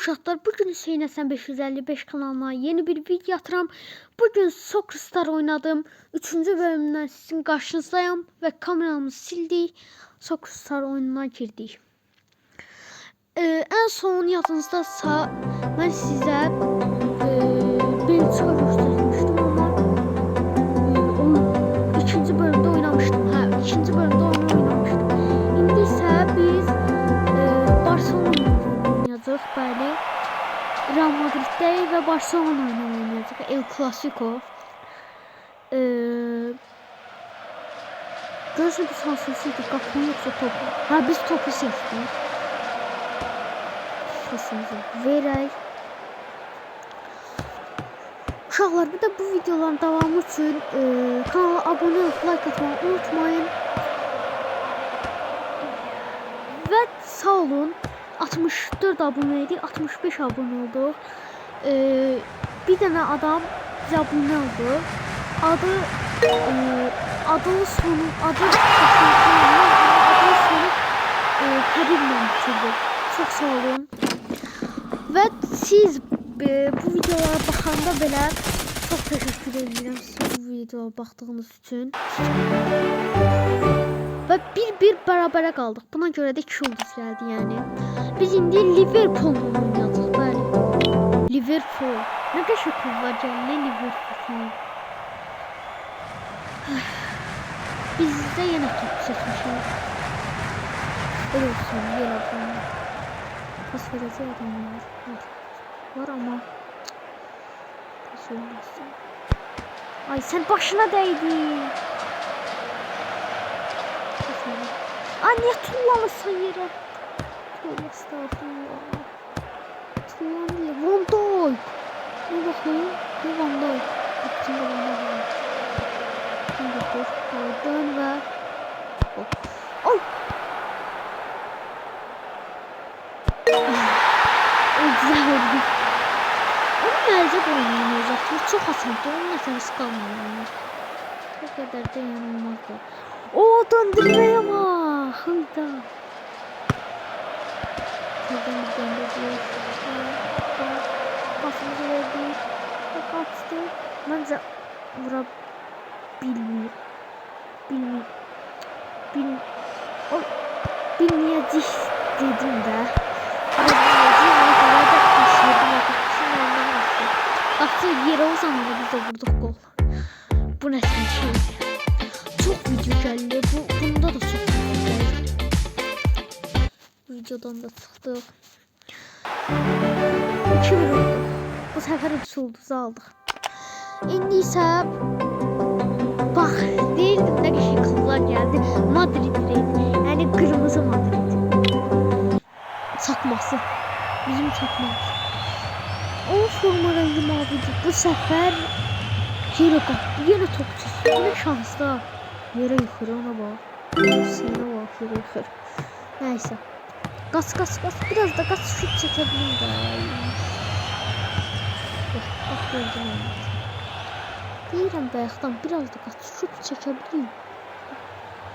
uşaqlar, bugün Hüseyn Həsən 555 kanalına yeni bir video atıram. Bugün Soccer Star oynadım. 3-cü bölümdən sizin qarşınızdayım və kameramızı sildik. Soccer Star oyununa girdik. En son yadınızdaysa mən sizə Belçika göstərmişdim ama ikinci bölümdə oynamışdım. İkinci bölümdə oynamışdım. İndi isə biz Barcelona oynayacağıq, bəli. Real Madrid'dəyik və Barcelona oynayacağıq. El Clasico. Görürsən ki, sansırsızdır. Qapını yoxsa topu. Biz topu seçdik. Səsimizi verək. Uşaqlar, bir də bu videoların davamı üçün kanala abone olub, like atmayı unutmayın. Və sağ olun. 64 abone idi, 65 abone oldu. Bir dənə adam bizə abone oldu. Adı sonu Həbiblə bitirdi. Çox sağ olun. Və siz bu videolara baxanda belə çox təşəkkür edirəm sizə bu videolara baxdığınız üçün. Və bir bərabərə qaldıq. Buna görə də 2 ulduz gəldi yəni. Biz indi Liverpool'la oynayacağıq, bəli. Liverpool. Nə qəşəng klub var gəlin, Liverpool. Biz də yenə top seçmişik. Öyle olsun, yer adamı. Pas verəcək adamlar var ama pas olmasın. Ay sen başına değdin. Ay niye tullamışsın yere? Tövbe estağfurullah. Tullandı ya. Van Dijk. Ne bakayım? Bu Van Dijk. İçinde Van Dijk var. Şimdi dur. Dön ve ay. Güzel oldu. Onun gelecek oynayacaktır. Çok asandı. Onun nefesi kalmıyor. O kadar da yanılmazdı. O döndürmeye bak. Hıyda. Döndürdü. Pasımızı verdi. Kaçtı. Bence vurabilmiyor. Bilmeyecek dedim de. Baktı yere o zaman da biz de vurduk gol. Bu ne şey? Çok video geldi. Bunda da çok video geldi. Videodan da çıktık. 2-1 oldu. Bu sefer 3 yıldızı aldık. İndi ise bak değildim ne kadar kızlar geldi. Madrid'deydi. Yani kırmızı Madrid. Çakması. Bizim çakmamız. O forma rengi mavidir. Bu sefer yere kalktı. Yine topçusu. Yine şanslı. Yere yukarı ona bak. Sene bak yere yukarı. Neyse. Gaz. Biraz da gaz şut çekebilirim de. Bak gördüm onu. Deyirəm bayaqdan biraz da gaz şut çekebilirim.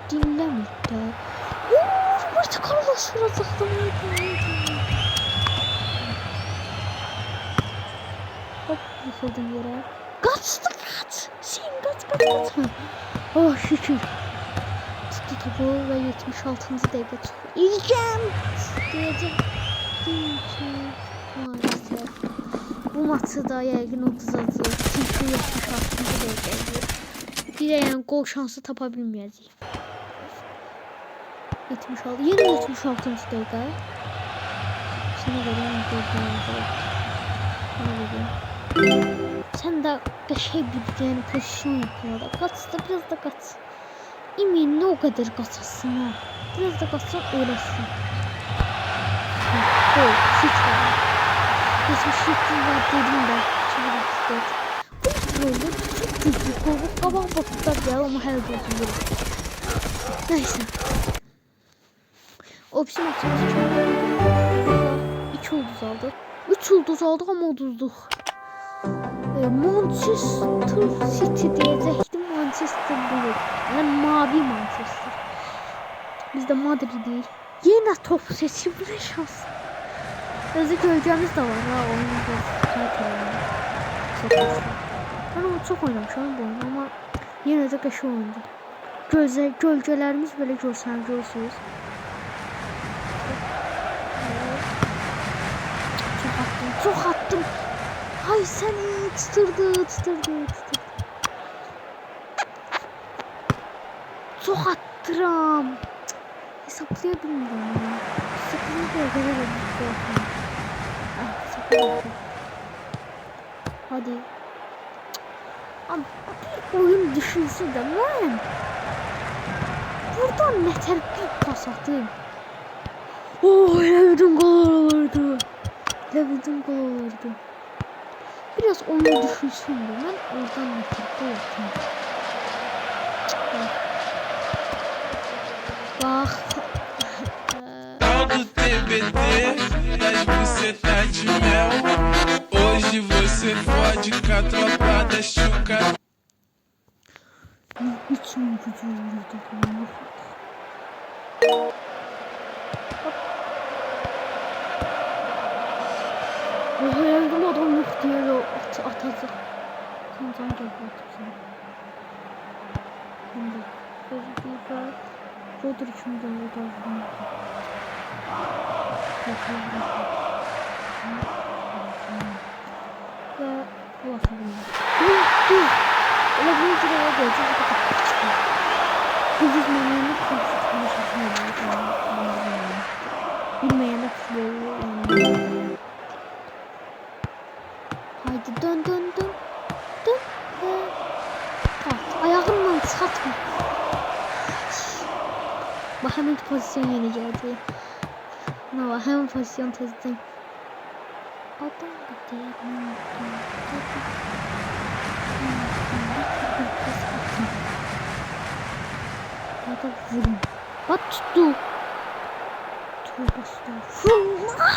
Dinləmir də. Portakallaşıracaqdım. Hop yıkıldım yere. Kaçtı. Sen kaç. Oh şükür. Tuttu topu ve 76. dakika çıktı. İlgem diyeceğim. Maalesef. Bu maçı da yəqin uduzacaq. Çünki 76. dakika. Bir yani gol şansı tapabilməyəcəyik. 76. Yine 76. dakika. Sana vereyim. Sen de şey bir yani pozisyon yapıyor. Kaç da biraz da kaç. İmin ne o kadar kaçasın ha. Biraz da kaçsan öğretsin. Gol. Şut var. Bizim şutum var dedim de. Şimdi istedim. Bu böyle çok güçlü. Gol kabak bakıplar ya ama her gözüm. Neyse. Opsi maçımız çok. 2 ulduz aldık. 3 ulduz aldık ama uduzduk. Manchester City diyecektim. Manchester değil. Yani mavi Manchester. Biz de Madrid değil. Yine top seçim. Bu ne şans. Özü gölgemiz de var ha. Onun da kaliteli. Ben onu çok oynamışım bu oyunu ama yine de qəşəng oyundu. Gölgelerimiz böyle görsənsiniz. Çok attım. Ay seni tutturdu. Çok attıram. Hesaplayabilmiyorum. Hesaplayabilirim. Hadi. Ama bir oyun düşünsün de ben. Buradan ne bir pas atayım. Oh, Levid'in gol olurdu. Biraz onu düşünsün de ben oradan ne yapayım. Bak. Do TBT, das bucetas de mel. Hoje você fode com a tropa da Chuca. Hiç mi gücü vurdu bunu? Hayaldim adam yok diye atacak. Kancan geldi atacak. Şimdi bir Rodri şimdi de orada. Ve bu aslında. Öyle bir kere gelecek. Biz menüyü bilmeyene haydi dön. Ayağımla satma. Bak hemen pozisyon yeni geldi. Ne var hemen pozisyon tezdim. Adam gidiyor. Hadi vurun. Bak tuttu. Tövbe estağfurullah.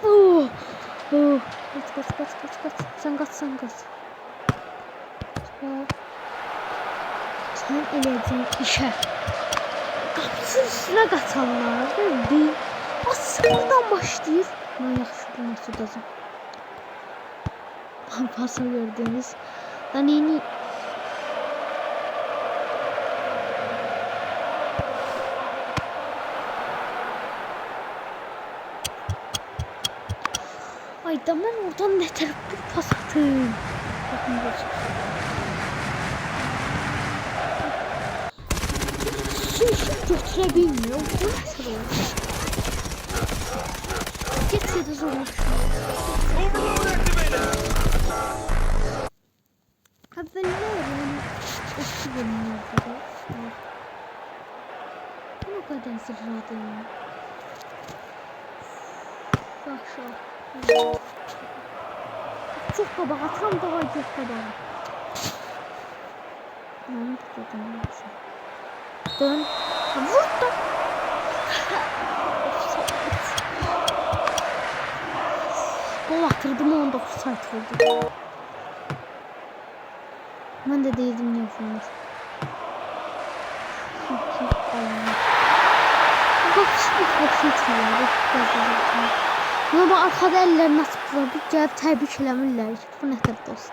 Oh. Kaç. Sen kaç. Sen eləcək işə. Qapısının üstünə qaçanlar. Bir sıfırdan başlayır. Ben yaxşı bir masudacım. Pasa gördüğünüz. Ben yeni ay da ben oradan ne taraf bir pas atayım. Bakın su götürebilmiyor. Bu nasıl olur? Geçse de zorlaşıyor. Haberler yani eski bölümlerde bu kadar zırhladığım. Bak şu an. Çok baba tam da var çok baba. Ne dedim dön. Vurdum. Gol attırdım 19 saat oldu. Ben de değildim ne yapıyormuş. Bak şimdi bakıyorum. Ama bak arkada ellerini açıplar. Bir gəlib təbrik eləmirlər. Bu nədir dost?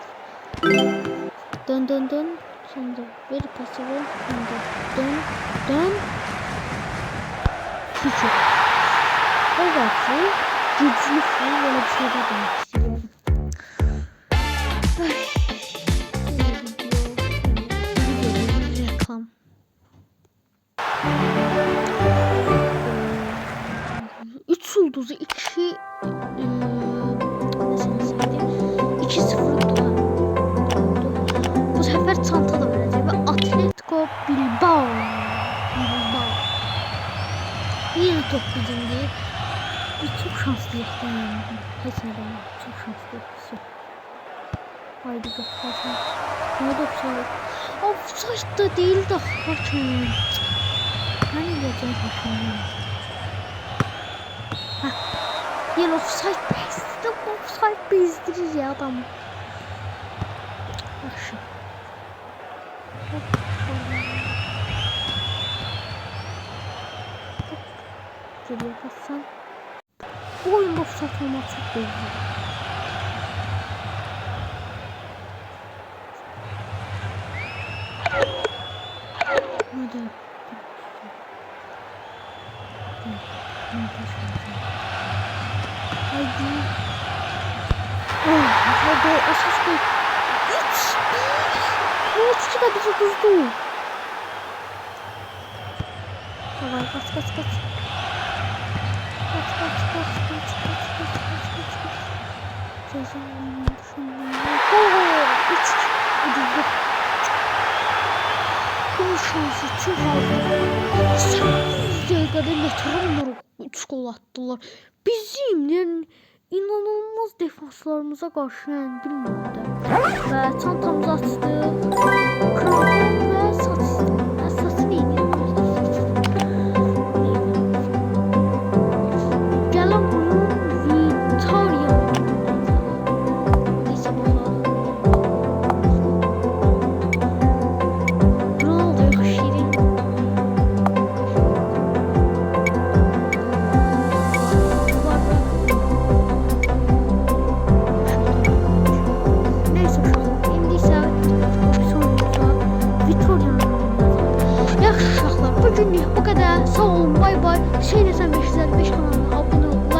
Dön. Şimdi bir pası ver. Dön. Küçük. Evet. Güclü falan böyle bir şey de demek istiyorum. Reklam. Üç yıldızı 2 2-0 bu sefer çanta da verecek ve Atletico Bilbao yine top bizim değil. Biz çok şanslıyız yani. Kesinlikle çok şanslıyız. Haydi göstersin. Ne de offside da değil de hakem. Hani diyeceğim hakem. Yine offside bezdirir ya adam. Bak şu. geriye kaçsan. Bu oyunda offside olmak çok belli. Hadi. Haydi. Hadi asas gol. 3-1. Noçki da bizi kızdı. Давай, kaç. Cezanın şundan. Gol. 3-2. Ödüldü. Bu şansı çok az. Dakikada getirin 3 gol attılar. Bizim yani inanılmaz defanslarımıza karşı yani bilmiyorum da. Ve çantamızı açtı. Krampon ve saçı neydi? Gelen oyun Victoria. Neyse bakalım. Ronaldo yakışır. Neyse indi ise Yaxşı uşaqlar, bugünlük bu qədər. Sağ olun, bay bay. Şeylə sən 555 kanalına abunə olun.